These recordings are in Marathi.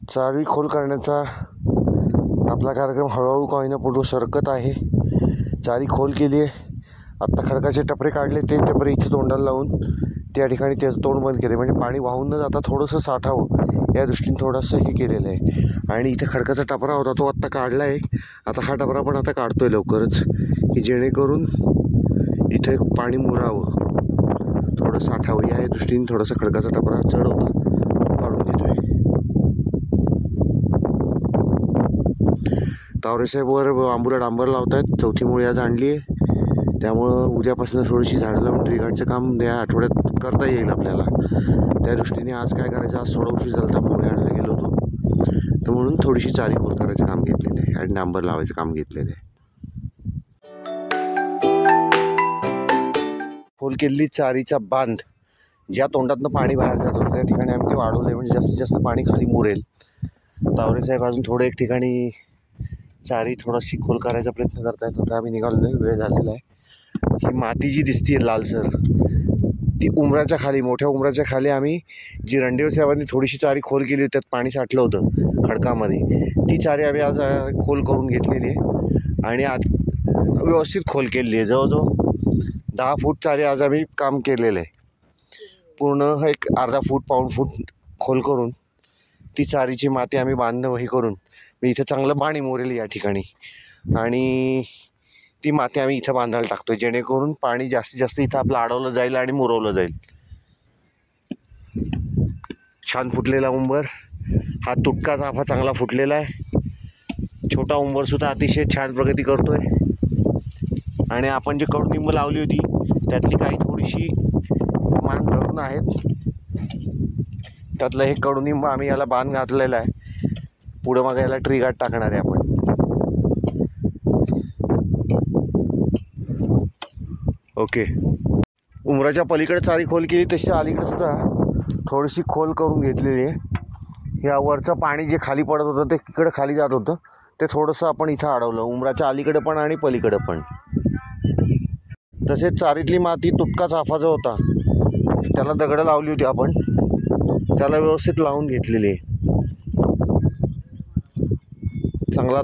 चारी खोल करण्याचा आपला कार्यक्रम हळूहळू का होईना पुढे सरकत आहे. चारी खोल केली आहे. आत्ता खडकाचे टपरे काढले, ते टपरे इथे तोंडाला लावून त्या ठिकाणी त्याचं तोंड बंद केले, म्हणजे पाणी वाहून न जाता थोडंसं साठावं या दृष्टीने थोडंसं हे केलेलं आहे. आणि इथे खडकाचा टपरा होता तो आत्ता काढला आहे. आता हा टपरा पण आता काढतो आहे लवकरच, की जेणेकरून इथे पाणी मुरावं, थोडं साठावं या दृष्टीने थोडासा खडकाचा टपरा चढ होता काढून घेतो आहे. तावरेसाहेब वर बांबूला डांबर लावत आहेत. चौथी मुळी आज आणली आहे, त्यामुळं उद्यापासून थोडीशी झाडं लावून ट्रीगार्डचं काम या आठवड्यात करता येईल आपल्याला. त्या दृष्टीने आज काय करायचं, आज थोडा उशीर झाला तर मुळे आणायला गेलो होतो, तर म्हणून थोडीशी चारी खोल करायचं काम घेतलेलं आहे आणि डांबर लावायचं काम घेतलेलं आहे. खोल केलेली चारीचा बांध ज्या तोंडातनं पाणी बाहेर जात होतं त्या ठिकाणी आम्ही ते वाढवलं आहे, म्हणजे जास्तीत जास्त पाणी खाली मुरेल. तावरेसाहेब अजून थोडं एक ठिकाणी चारी थोडाशी खोल करायचा प्रयत्न करतायत. आता आम्ही निघालो आहे, वेळ झालेला आहे. ही माती जी दिसते लालसर, ती उमराच्या खाली, मोठ्या उमराच्या खाली आम्ही जी रणदेव साहेबांनी थोडीशी चारी खोल केली होती, त्यात पाणी साठलं होतं खडकामध्ये, ती चारी आम्ही आज खोल करून घेतलेली आहे आणि आज व्यवस्थित खोल केलेली आहे. जवळजवळ 10 फूट चारी आज आम्ही काम केलेलं आहे. पूर्ण एक अर्धा फूट पाऊण फूट खोल करून ती चारीची माती आम्ही बांधणं हे करून इथं चांगलं पाणी मोरेल या ठिकाणी, आणि ती माती आम्ही इथं बांधायला टाकतो, जेणेकरून पाणी जास्तीत जास्त इथं आपलं अडवलं जाईल आणि मुरवलं जाईल. छान फुटलेला उंबर, हा तुटका चाफा चांगला फुटलेला आहे. छोटा उंबरसुद्धा अतिशय छान प्रगती करतो आहे. आणि आपण जे कडुनिंब लावली होती त्यातली काही थोडीशी मान धरून आहेत, त्यातलं हे कडुनिंब आम्ही याला बांध घातलेला आहे. पुढं मागे याला ट्रीगार्ड टाकणार आहे आपण. ओके, उमराच्या पलीकडे चारी खोल केली, तशी अलीकडे सुद्धा थोडीशी खोल करून घेतलेली आहे. या वरचं पाणी जे खाली पडत होतं ते इकडं खाली जात होतं, ते थोडंसं आपण इथं अडवलं, उमराच्या अलीकडे पण आणि पलीकडे पण. तसेच चारीतली माती तुटका चाफा जो होता त्याला दगडं लावली होती आपण, त्याला व्यवस्थित लावून घेतलेली आहे.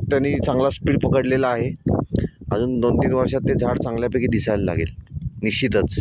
त्यांनी चांगला स्पीड पकडलेला आहे. अजून 2-3 वर्षात ते झाड चांगल्यापैकी दिसायला लागेल निश्चितच.